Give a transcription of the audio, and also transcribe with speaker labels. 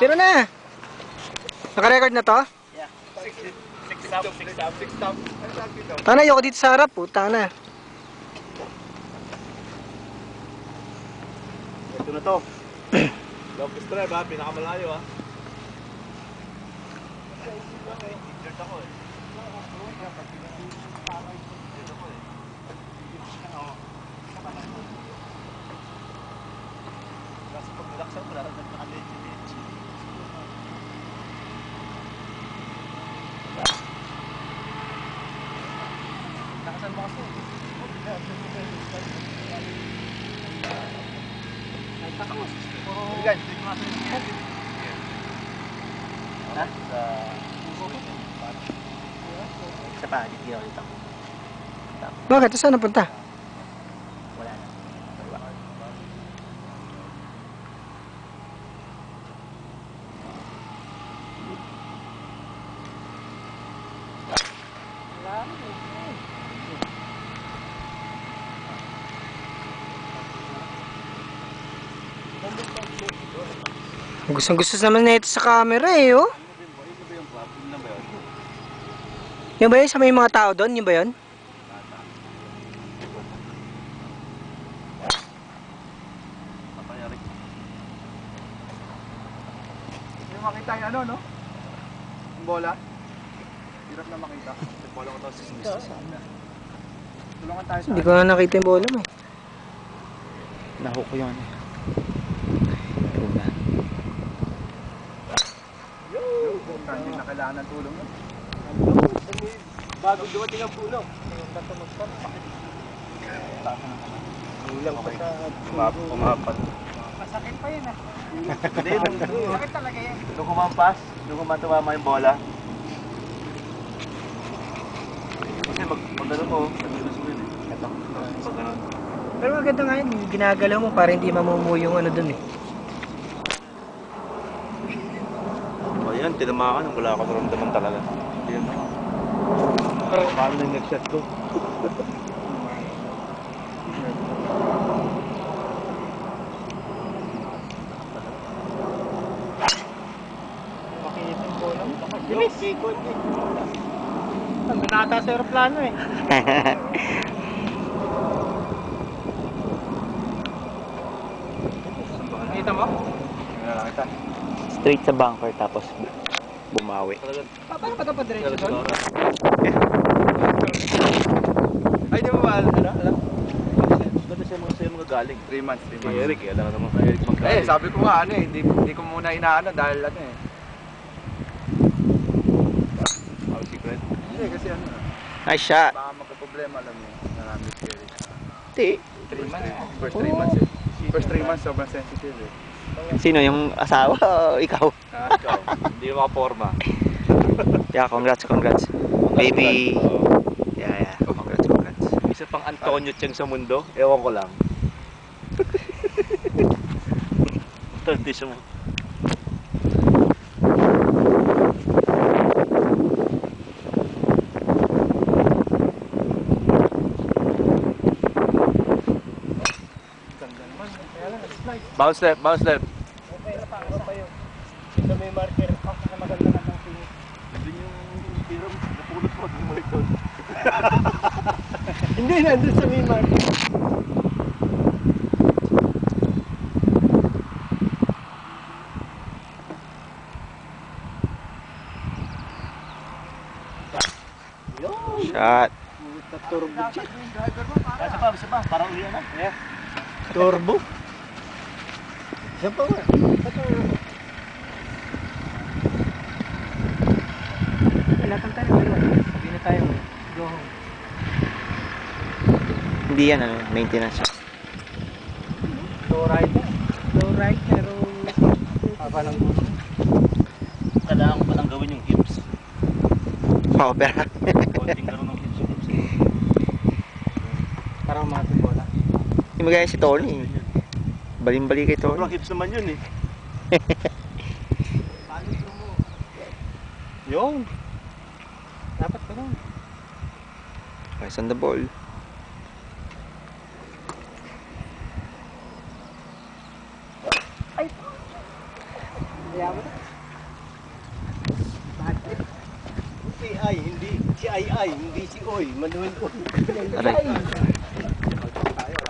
Speaker 1: Tira na. Naka-record na to?
Speaker 2: Yeah. 6 stop.
Speaker 1: Tana, ayoko dito sa harap. Puta na.
Speaker 2: Ito na to. Lopez drive ha, pinakamalayo ha. Injured ako eh. Kasi pag nilaksan ko, laragdag na ka-legit. Nakasan mo kasi. Isa pa, dito dito.
Speaker 1: Bakit? Saan napunta?
Speaker 2: Wala na.
Speaker 1: Gustong-gusto naman na ito sa camera eh, oh. Yan ba yun? Sa may mga tao doon? Yan ba yun?
Speaker 2: Hindi mo makita yung ano, no? Yung bola. Hirap na makita. Yung bola ko to sa tulungan tayo sa...
Speaker 1: Hindi ko nga nakita yung bola mo eh.
Speaker 3: Nahook ko yun.
Speaker 2: Hindi na kailangan ng tulong yun. Bago dumating ang puno. Ulang pa sa... Pumapat. Masakit pa yun ah. Hindi, masakit talaga yan. Nung kumampas, nung kumatumama yung bola. Kasi mag-ano mo, nag-sulit eh. Ito. Pag-ano.
Speaker 1: Pero maganda nga yun, ginagalaw mo para hindi mamumuo yung ano dun eh.
Speaker 2: Ayan, tinamaan ka, wala ka maramdaman talaga. Ayan na. Paano na yung next shot ko?
Speaker 1: Makikita yung bola mo. Bilis! Ang binata sa aeroplano eh. Nakita mo?
Speaker 2: Nakita.
Speaker 3: Straight sa bunker tapos bumawi.
Speaker 1: Paano ka ito pa-diretso doon?
Speaker 2: Ay, di ba ba? Alam? Ganda siya mga sa'yo mga galing. 3 months. Si Eric, alam ka naman kay Eric maggaling. Eh, sabi ko nga ano eh, hindi ko muna inaano dahil ano eh. Our secret? Hindi, kasi ano
Speaker 3: Nice shot.
Speaker 2: baka magka-problema alam mo. Narami si Eric.
Speaker 3: Ti.
Speaker 2: 3 months. First 3 months eh. First 3 months sobrang sensitive eh.
Speaker 3: Sino yung asawa o ikaw?
Speaker 2: Ah, ikaw. Hindi mo makaporma.
Speaker 3: Yeah, congrats. Baby. Yeah. Congrats.
Speaker 2: Isa pang Antonio Cheng sa mundo, ewan ko lang. Hindi siya mo. Bounce left.
Speaker 1: Okay na pa yun. Ito may marker. Ako na maganda na kung tingin.
Speaker 2: Hindi yung tira mo, napulot mo, hindi mo ito.
Speaker 1: Hindi, nandun sa may marker.
Speaker 3: Shot.
Speaker 1: Turbo.
Speaker 2: Isa pa, para ulihan na. Yeah.
Speaker 1: Turbo? Isa pa nga. Lakan tayo. Sabi na tayo. Go home.
Speaker 3: Hindi yan maintenance.
Speaker 1: Low ride na. Low ride pero... Haba ng gusto.
Speaker 2: Kailangan ko palang gawin yung hips.
Speaker 3: Pa-opera.
Speaker 2: Konting gano'n ng hips.
Speaker 1: Parang umatong bola.
Speaker 3: Yung magaya si Tony. Baling-bali kay Tony.
Speaker 2: Sobrang hips naman yun eh.
Speaker 1: Paano mo?
Speaker 2: Yung.
Speaker 1: Dapat ka nun.
Speaker 3: Eyes on the ball.
Speaker 1: Kaya mo na.
Speaker 4: Si Ay, hindi si Ay, hindi si Oy, Manuel Oy.
Speaker 3: Aray.